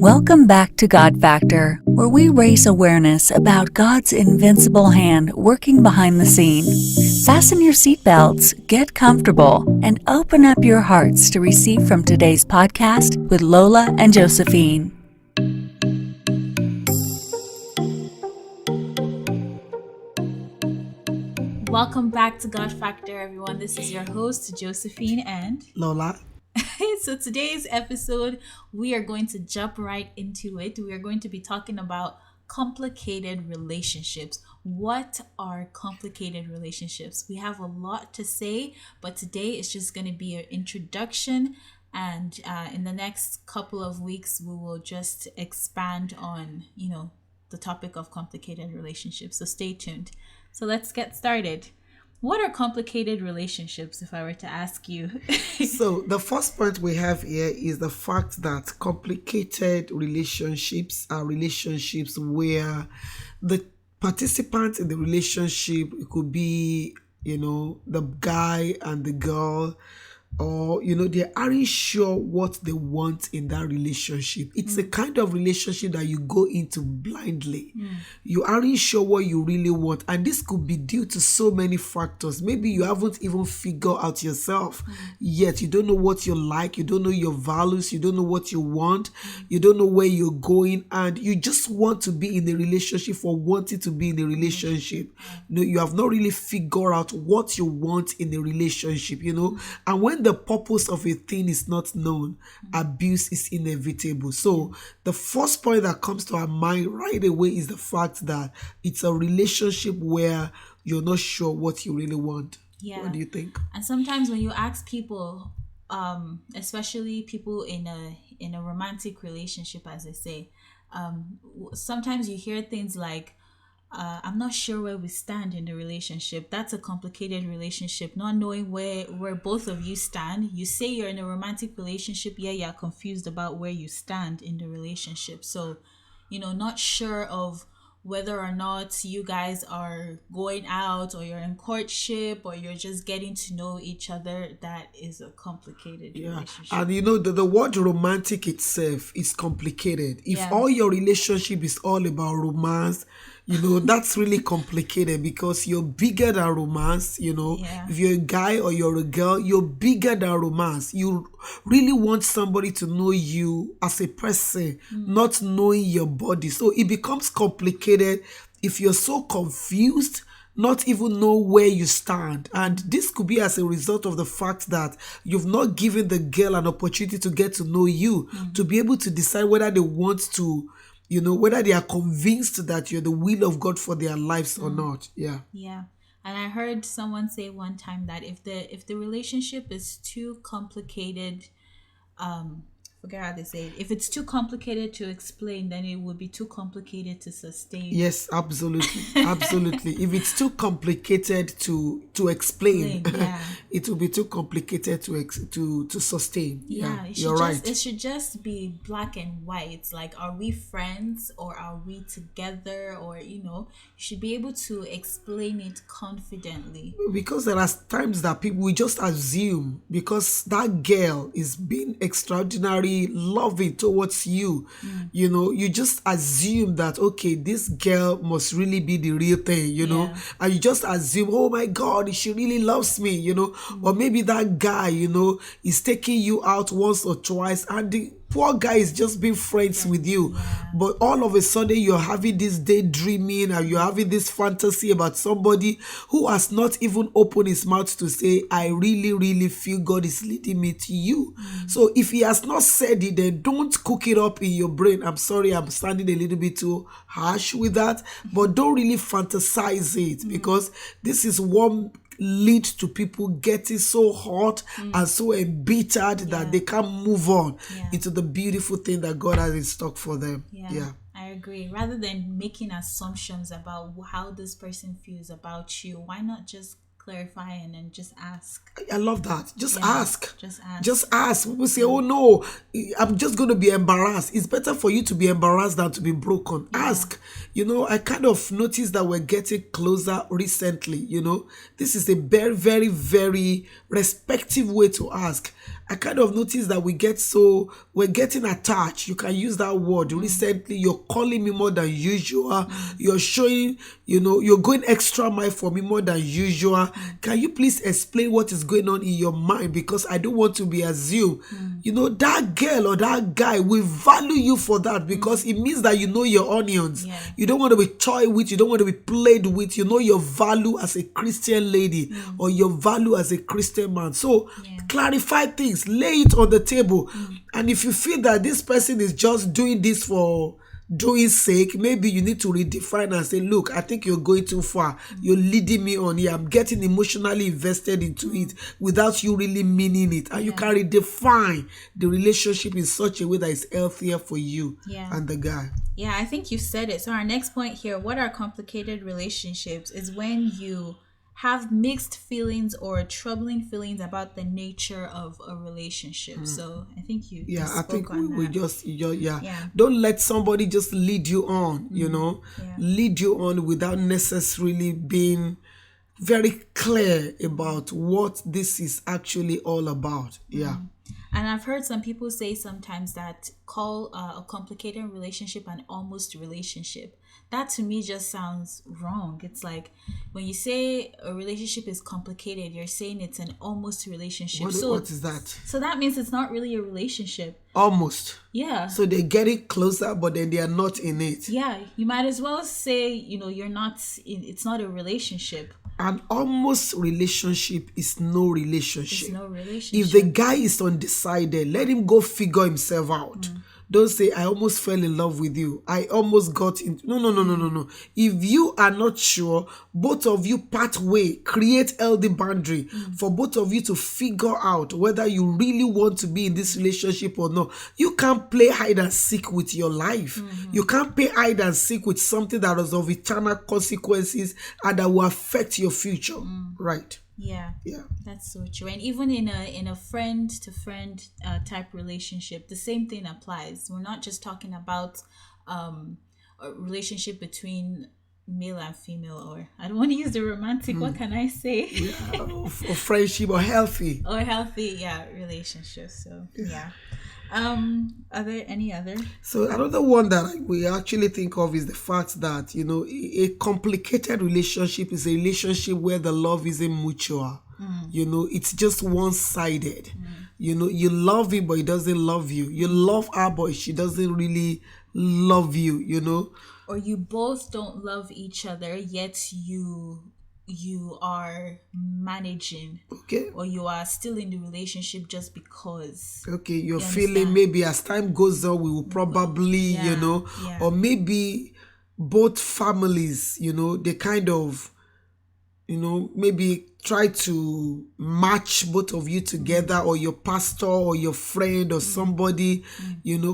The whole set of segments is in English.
Welcome back to God Factor, where we raise awareness about God's invincible hand working behind the scene. Fasten your seatbelts, get comfortable, and open up your hearts to receive from today's podcast with Lola and Josephine. Welcome back to God Factor, everyone. This is your host, Josephine and Lola. So today's episode, we are going to jump right into it. We are going to be talking about complicated relationships. What are complicated relationships? We have a lot to say, but today it's just going to be an introduction. And in the next couple of weeks, we will just expand on, the topic of complicated relationships. So stay tuned. So let's get started. What are complicated relationships, if I were to ask you? So the first point we have here is the fact that complicated relationships are relationships where the participants in the relationship, it could be, the guy and the girl, or they aren't sure what they want in that relationship. It's a kind of relationship that you go into blindly. You aren't sure what you really want, and this could be due to so many factors. Maybe you haven't even figured out yourself yet. You don't know what you like, you don't know your values, you don't know what you want, you don't know where you're going, and you just want to be in a relationship for wanting to be in a relationship. You have not really figured out what you want in a relationship, and when the purpose of a thing is not known, abuse is inevitable. So the first point that comes to our mind right away is the fact that it's a relationship where you're not sure what you really want. Yeah. What do you think? And sometimes when you ask people, especially people in a romantic relationship, as they say, sometimes you hear things like, I'm not sure where we stand in the relationship. That's a complicated relationship, not knowing where both of you stand. You say you're in a romantic relationship, you're confused about where you stand in the relationship. So, not sure of whether or not you guys are going out, or you're in courtship, or you're just getting to know each other. That is a complicated relationship. And the word romantic itself is complicated. If all your relationship is all about romance, that's really complicated, because you're bigger than romance. If you're a guy or you're a girl, you're bigger than romance. You really want somebody to know you as a person, not knowing your body. So it becomes complicated if you're so confused, not even know where you stand. And this could be as a result of the fact that you've not given the girl an opportunity to get to know you, to be able to decide whether they want to, whether they are convinced that you're the will of God for their lives or not. Yeah. And I heard someone say one time that if the relationship is too complicated, forget how they say it. If it's too complicated to explain, then it would be too complicated to sustain. Yes, absolutely. Absolutely. If it's too complicated to explain, it will be too complicated to sustain. You're right. It should just be black and white. Like, are we friends or are we together? Or, you should be able to explain it confidently. Because there are times that people will just assume, because that girl is being extraordinary loving towards you, you just assume that, okay, this girl must really be the real thing, and you just assume, oh my God, she really loves me, or maybe that guy, is taking you out once or twice, and the poor guy is just being friends with you. But all of a sudden you're having this daydreaming, and you're having this fantasy about somebody who has not even opened his mouth to say, I really, really feel God is leading me to you. So if he has not said it, then don't cook it up in your brain. I'm sorry, I'm sounding a little bit too harsh with that, but don't really fantasize it, because this is one lead to people getting so hot and so embittered that they can't move on into the beautiful thing that God has in stock for them. I agree. Rather than making assumptions about how this person feels about you, why not just clarify and then just ask? I love that. Just ask. Just ask. People say, oh no, I'm just going to be embarrassed. It's better for you to be embarrassed than to be broken. Ask. I kind of noticed that we're getting closer recently. This is a very, very, very respectful way to ask. I kind of noticed that we're getting attached. You can use that word. Recently, you're calling me more than usual. You're showing, you're going extra mile for me more than usual. Can you please explain what is going on in your mind? Because I don't want to be assumed. That girl or that guy will value you for that, because it means that you know your onions. Yeah. You don't want to be toyed with. You don't want to be played with. You know your value as a Christian lady or your value as a Christian man. So clarify things, lay it on the table. And if you feel that this person is just doing this for doing sake, maybe you need to redefine and say, look, I think you're going too far. You're leading me on here. I'm getting emotionally invested into it without you really meaning it. And you can redefine the relationship in such a way that is healthier for you and the guy. Yeah, I think you said it. So our next point here, what are complicated relationships, is when you have mixed feelings or troubling feelings about the nature of a relationship. So I think you I think we just Yeah. don't let somebody just lead you on, lead you on without necessarily being very clear about what this is actually all about. And I've heard some people say sometimes that call a complicated relationship an almost relationship. That to me just sounds wrong. It's like when you say a relationship is complicated, you're saying it's an almost relationship. What is that? So that means it's not really a relationship. Almost. Yeah. So they're getting closer, but then they are not in it. Yeah. You might as well say, you're not it's not a relationship. An almost relationship is no relationship. It's no relationship. If the guy is undecided, let him go figure himself out. Don't say, I almost fell in love with you. I almost got into... No. If you are not sure, both of you part way, create healthy boundary for both of you to figure out whether you really want to be in this relationship or not. You can't play hide and seek with your life. You can't play hide and seek with something that is of eternal consequences and that will affect your future. Right. Yeah, that's so true. And even in a friend to friend type relationship, the same thing applies. We're not just talking about a relationship between male and female, or I don't want to use the romantic. What can I say? Or friendship or healthy. Or healthy, relationships. So are there any other? So another one that we actually think of is the fact that, a complicated relationship is a relationship where the love isn't mutual. It's just one-sided. You love him, but he doesn't love you. You love her, but she doesn't really love you, Or you both don't love each other, yet you are managing, okay, or you are still in the relationship just because. Okay, you're feeling maybe as time goes on, we will probably, or maybe both families, they kind of, maybe try to match both of you together, or your pastor or your friend or somebody,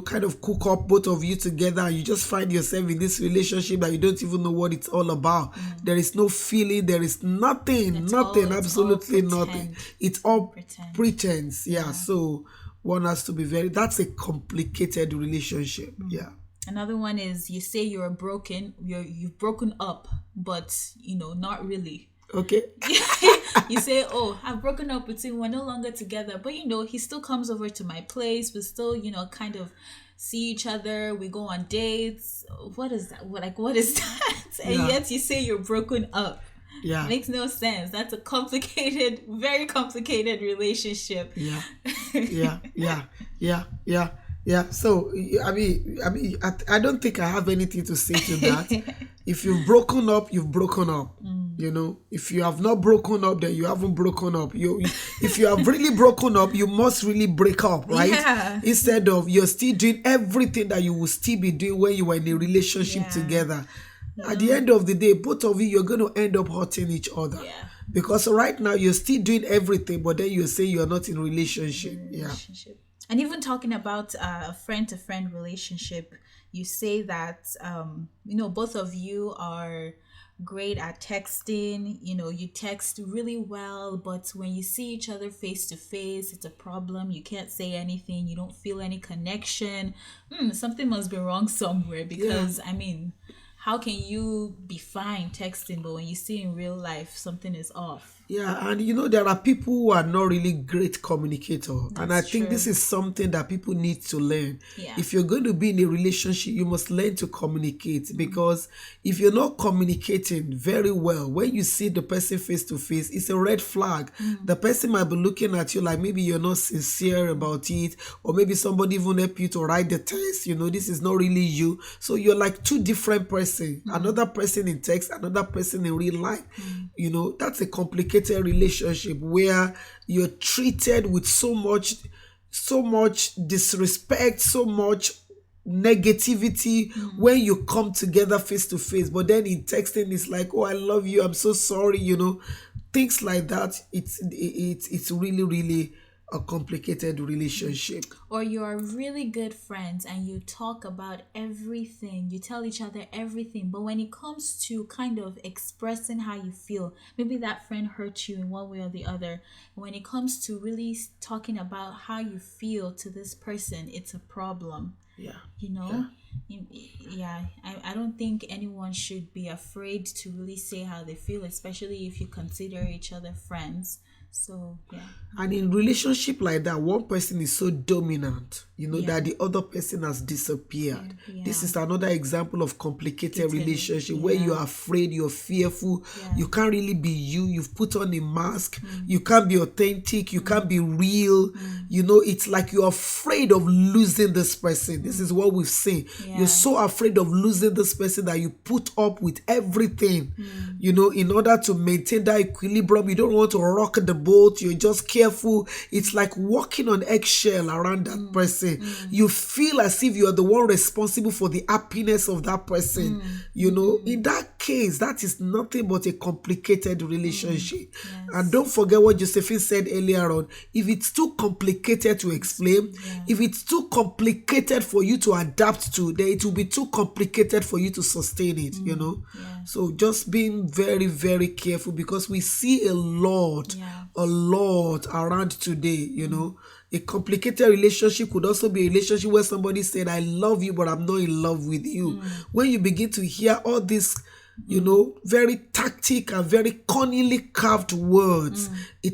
kind of cook up both of you together, and you just find yourself in this relationship that you don't even know what it's all about. There is no feeling, there is nothing, absolutely nothing. It's all pretense. So one has to be that's a complicated relationship. Another one is you say you've broken up, but not really. Okay. You say, I've broken up with him, we're no longer together, but he still comes over to my place, we still kind of see each other, we go on dates. What is that? What is that? And yet you say you're broken up. Makes no sense. That's a complicated, very complicated relationship. So I don't think I have anything to say to that. If you've broken up, you've broken up. If you have not broken up, then you haven't broken up. If you have really broken up, you must really break up, right? Instead of you're still doing everything that you will still be doing when you were in a relationship together. At the end of the day, both of you're going to end up hurting each other. Because right now you're still doing everything, but then you say you're not in a relationship. And even talking about a friend-to-friend relationship, you say that, both of you are great at texting, you text really well, but when you see each other face to face, it's a problem. You can't say anything. You don't feel any connection. Something must be wrong somewhere, because, how can you be fine texting, but when you see in real life, something is off? Yeah, and there are people who are not really great communicator, and I That's think this true. is something that people need to learn. Yeah. If you're going to be in a relationship, you must learn to communicate, because if you're not communicating very well, when you see the person face to face, it's a red flag. The person might be looking at you like maybe you're not sincere about it, or maybe somebody even help you to write the text. This is not really you. So you're like two different person, another person in text, another person in real life. That's a complicated relationship where you're treated with so much disrespect, so much negativity when you come together face to face, but then in texting it's like, oh, I love you, I'm so sorry, things like that. It's really, really a complicated relationship. Or you're really good friends and you talk about everything, you tell each other everything, but when it comes to kind of expressing how you feel, maybe that friend hurt you in one way or the other. When it comes to really talking about how you feel to this person, it's a problem. Yeah. you know yeah, I don't think anyone should be afraid to really say how they feel, especially if you consider each other friends. So yeah. And in relationship like that, one person is so dominant, Yeah. that the other person has disappeared. Yeah. This is another example of complicated relationship where Yeah. you are afraid, you're fearful, Yeah. you can't really be you, you've put on a mask, you can't be authentic, you can't be real. It's like you're afraid of losing this person. This is what we've seen. Yeah. You're so afraid of losing this person that you put up with everything, in order to maintain that equilibrium. You don't want to rock the boat, you're just careful. It's like walking on eggshell around that person. You feel as if you're the one responsible for the happiness of that person. In that case, that is nothing but a complicated relationship. Yes. And don't forget what Josephine said earlier on. If it's too complicated to explain, if it's too complicated for you to adapt to, then it will be too complicated for you to sustain it. Yeah. So just being very, very careful, because we see a lot around today. A complicated relationship could also be a relationship where somebody said, I love you, but I'm not in love with you. When you begin to hear all this, very tactic and very cunningly carved words,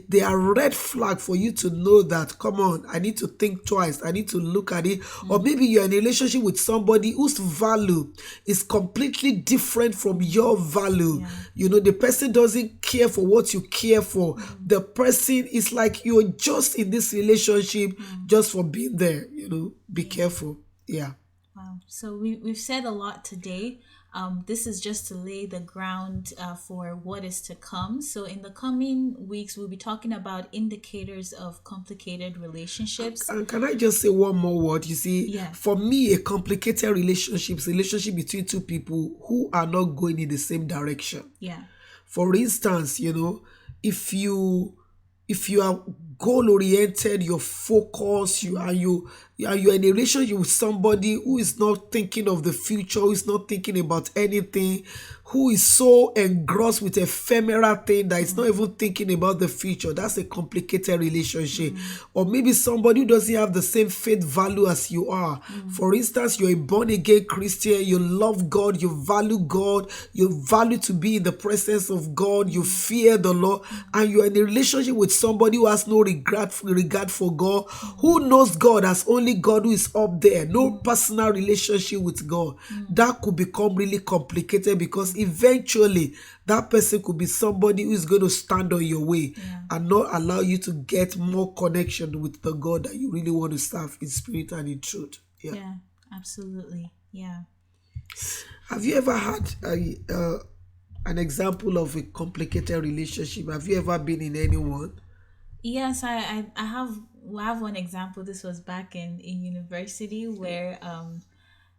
they are red flag for you to know that, come on, I need to think twice, I need to look at it. Or maybe you're in a relationship with somebody whose value is completely different from your value. The person doesn't care for what you care for. The person is like, you're just in this relationship just for being there. Be careful. Yeah. Wow. So we've said a lot today. This is just to lay the ground for what is to come. So in the coming weeks, we'll be talking about indicators of complicated relationships. And can I just say one more word? You see, for me, a complicated relationship is a relationship between two people who are not going in the same direction. Yeah. For instance, if you are goal oriented, you're focused, you're in a relationship with somebody who is not thinking of the future, who is not thinking about anything, who is so engrossed with ephemeral thing that is not even thinking about the future, that's a complicated relationship. Or maybe somebody who doesn't have the same faith value as you are. For instance, you're a born again Christian, you love God, you value to be in the presence of God, you fear the Lord, and you're in a relationship with somebody who has no regard for God, who knows God as only God who is up there, no personal relationship with God. That could become really complicated, because eventually that person could be somebody who is going to stand on your way and not allow you to get more connection with the God that you really want to serve in spirit and in truth. Yeah, absolutely. Yeah. Have you ever had an example of a complicated relationship? Have you ever been in anyone? Yes, I have one example. This was back in university where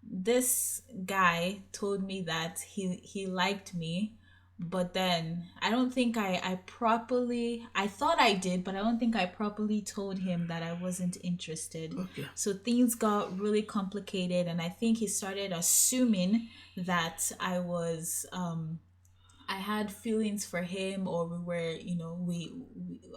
this guy told me that he liked me, but then I don't think I properly, I thought I did, but I don't think I properly told him that I wasn't interested. Okay. So things got really complicated, and I think he started assuming that I was I had feelings for him, or we were, we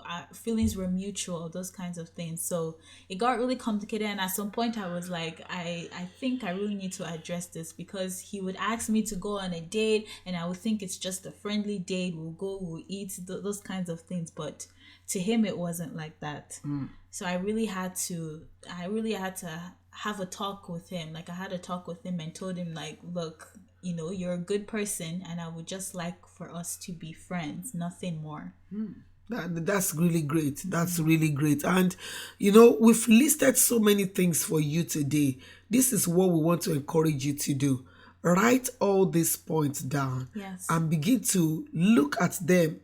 our feelings were mutual, those kinds of things. So it got really complicated, and at some point I was like, I think I really need to address this, because he would ask me to go on a date, and I would think it's just a friendly date. We'll go, we'll eat, those kinds of things, but to him it wasn't like that. So I really had to have a talk with him. Like, I had a talk with him and told him, like, look, you're a good person, and I would just like for us to be friends, nothing more. That's really great. That's really great. And, we've listed so many things for you today. This is what we want to encourage you to do. Write all these points down. Yes. And begin to look at them,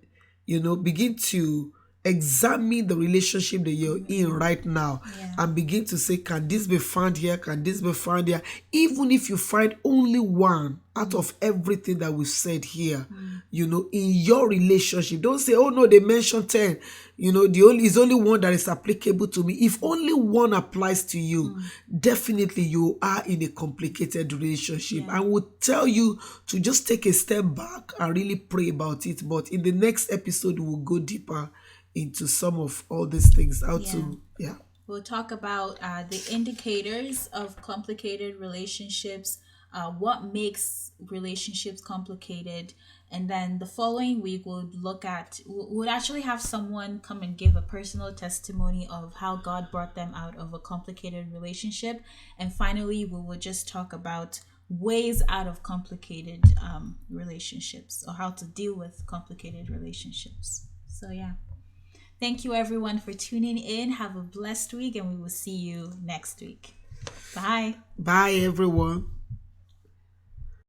begin to examine the relationship that you're in right now, and begin to say, can this be found here? Can this be found here? Even if you find only one out of everything that we've said here, in your relationship, don't say, oh no, they mentioned 10. Is only one that is applicable to me. If only one applies to you, definitely you are in a complicated relationship. I would tell you to just take a step back and really pray about it. But in the next episode, we'll go deeper into some of all these things. We'll talk about the indicators of complicated relationships, what makes relationships complicated, and then the following week we'll actually have someone come and give a personal testimony of how God brought them out of a complicated relationship. And finally, we will just talk about ways out of complicated relationships, or how to deal with complicated relationships. So thank you everyone for tuning in. Have a blessed week, and we will see you next week. Bye. Bye everyone.